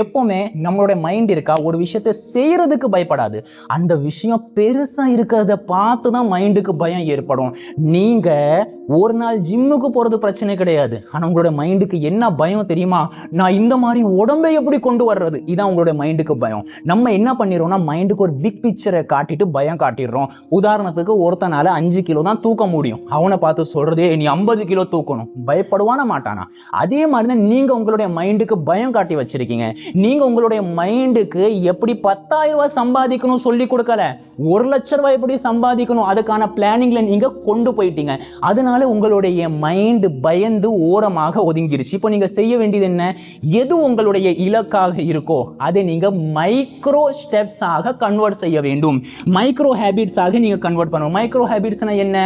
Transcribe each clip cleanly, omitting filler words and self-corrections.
எப்பவுமே நம்மளுடைய மைண்ட் இருக்கா ஒரு விஷயத்தை செய்யறதுக்கு பயப்படாது. அந்த விஷயம் பெருசா இருக்கிறத பார்த்து தான் மைண்டுக்கு பயம் ஏற்படும். நீங்க ஒரு நாள் ஜிம்முக்கு போறது பிரச்சனை கிடையாது. ஆனா உங்களுடைய மைண்டுக்கு என்ன பயம் தெரியுமா? நான் இந்த மாதிரி உடம்பை எப்படி கொண்டு வர்றது? இதான் உங்களுடைய மைண்டுக்கு பயம். நம்ம என்ன பண்ணிடுறோம்னா மைண்டுக்கு ஒரு பிக் பிக்சரை காட்டிட்டு பயம் காட்டிடுறோம். உதாரணத்துக்கு ஒருத்தனால 5 கிலோ தான் தூக்க முடியும். அவனை பார்த்து சொல்றதே நீ 50 கிலோ தூக்கணும், பயப்படுவானா மாட்டானா? அதே மாதிரி தான் நீங்க உங்களுடைய மைண்டுக்கு பயம் காட்டி வச்சிருக்கீங்க. நீங்க உங்களுடைய மைண்டுக்கு எப்படி 10,000 ரூபாய் சம்பாதிக்கணும் சொல்லி கொடுக்கல, 1,00,000 ரூபாய் எப்படி சம்பாதிக்கணும் அதுக்கான பிளானிங்ல நீங்க கொண்டு போயிட்டீங்க. அதனால உங்களுடைய மைண்ட் பயந்து ஓரமாக ஒதுங்கிருச்சு. இப்போ நீங்க செய்ய வேண்டியது என்ன? எது உங்களுடைய இலக்காக இருக்கோ அதை நீங்க மைக்ரோ ஸ்டெப்ஸ் ஆக கன்வெர்ட் செய்ய வேண்டும். மைக்ரோ ஹேபிட்ஸ் ஆக நீங்க கன்வெர்ட் பண்ணணும். மைக்ரோ ஹேபிட்ஸ்னா என்ன?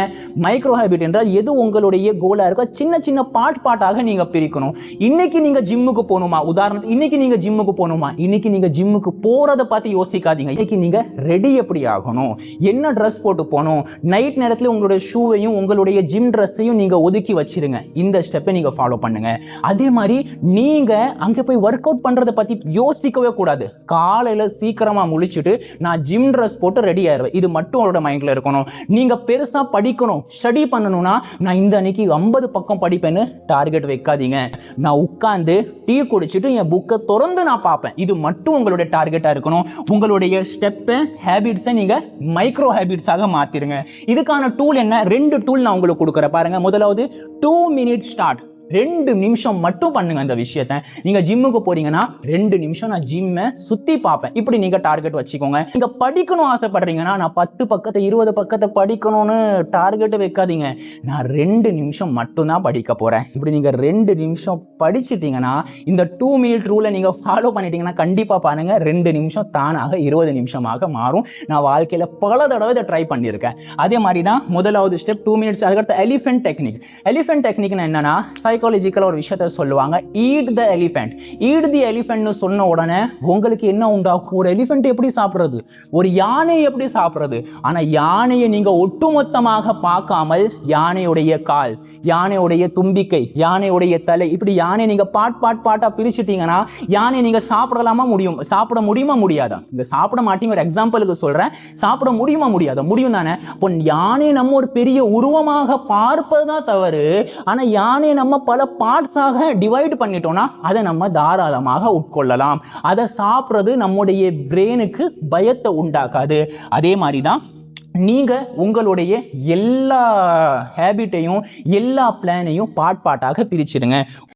மைக்ரோ ஹேபிட் என்றால் எது உங்களுடைய கோலா இருக்கோ சின்ன சின்ன பார்ட்டாக நீங்க பிரிக்கணும். இன்னைக்கு நீங்க ஜிம்முக்கு போகணுமா? உதாரணத்துக்கு இன்னைக்கு நீங்க ஜிம்முக்கு போகணுமா? இன்னைக்கு நீங்க ஜிம்முக்கு போறத பத்தி யோசிக்காதீங்க. இன்னைக்கு நீங்க ரெடி எப்படி ஆகணும், என்ன ட்ரெஸ் போட்டு போகணும், நைட் நேரத்துல உங்களுடைய ஷூவையும் உங்களுடைய ஜிம் ட்ரெஸ்ஸையும் நீங்க ஒதுக்கி வச்சிருங்க. இந்த ஸ்டெப்பை நீங்க ஃபாலோ பண்ணுங்க. அதே மாதிரி நீங்க அங்க போய் ஒர்க் அவுட் பண்றதை பத்தி யோசிக்கவே கூடாது. காலையில சீக்கிரமா முழிச்சிட்டு நான் ஜிம் ட்ரெஸ் போட்டு ரெடி ஆயிருவேன், இது மட்டும் உங்களோட மைண்ட்ல இருக்கணும். நீங்க பெருசா படிக்கணும், ஸ்டடி பண்ணணும்னா நான் இந்த அன்னைக்கு 50 பக்கம் படிப்பேன்னு டார்கெட் வைக்காதீங்க. நான் உட்கார்ந்து டீ குடிச்சிட்டு என் புக்கை திறந்து நான் பார்ப்பேன், இது மட்டும் உங்களுடைய டார்கெட்டா இருக்கணும். உங்களுடைய ஸ்டெப்பை ஹேபிட்ஸை நீங்க மைக்ரோ ஹேபிட்ஸாக மாத்திருங்க. இதுக்கான டூல் என்ன? 2 டூல் நான் உங்களுக்கு கொடுக்குறேன் பாருங்க. முதலாவது 2 minute ஸ்டார்ட். 2 நிமிஷம் மட்டும் பண்ணுங்க அந்த விஷயத்தை. நீங்க ஜிம்முக்கு போறீங்கன்னா 2 நிமிஷம் நான் ஜிம்மை சுத்தி பார்ப்பேன், இப்படி நீங்க டார்கெட் வச்சுக்கோங்க. நீங்க படிக்கணும் ஆசைப்படுறீங்கன்னா நான் 10 பக்கத்தை 20 பக்கத்தை படிக்கணும்னு டார்கெட் வைக்காதீங்க. நான் 2 நிமிஷம் மட்டும் தான் படிக்க போறேன். இப்படி நீங்க 2 நிமிஷம் படிச்சிட்டீங்கன்னா இந்த 2 minute ரூலை நீங்க ஃபாலோ பண்ணிட்டீங்கன்னா கண்டிப்பா பாருங்க 2 நிமிஷம் தானாக 20 நிமிஷமாக மாறும். நான் வாழ்க்கையில பல தடவை இதை ட்ரை பண்ணியிருக்கேன். அதே மாதிரி தான் முதலாவது ஸ்டெப் 2 minutes. அதுக்கடுத்து எலிஃபென்ட் டெக்னிக். எலிஃபென்ட் டெக்னிக்னா என்னன்னா சைக்காலஜிக்கல் ஒரு விஷயத்தை சொல்லுவாங்க, eat the elephant. Eat the எலிஃபென்ட்னு சொன்ன உடனே உங்களுக்கு என்ன உண்டாகும்? ஒரு எலிஃபென்ட் எப்படி சாப்பிடுறது, ஒரு யானையை எப்படி சாப்பிடுறது? ஆனா யானையை நீங்க ஒட்டுமொத்தமாக பார்க்காமல் யானையுடைய கால், யானையுடைய தும்பிக்கை, யானையுடைய தலை, இப்படி யானை நீங்க பாட்டா பிரிச்சுட்டீங்கன்னா யானை நீங்க சாப்பிடலாமா? சாப்பிட முடியுமா? முடியாதா? இங்க சாப்பிட மாட்டீங்க. ஒரு எக்ஸாம்பிளுக்கு சொல்றேன், சாப்பிட முடியுமா? முடியாதா? முடியும் தானே. இப்போ யானை நம்ம ஒரு பெரிய உருவமாக பார்ப்பதுதான் தவறு. ஆனா யானை நம்ம பல பார்ட்ஸாக டிவைட் பண்ணிட்டோம்னா அதை நம்ம தாராளமாக உட்கொள்ளலாம். அதை சாப்பிடுறது நம்முடைய பிரெயினுக்கு பயத்தை உண்டாக்காது. அதே மாதிரி தான் நீங்க உங்களுடைய எல்லா ஹேபிட்டையும் எல்லா பிளானையும் பார்ட்டாக பிரிச்சிடுங்க.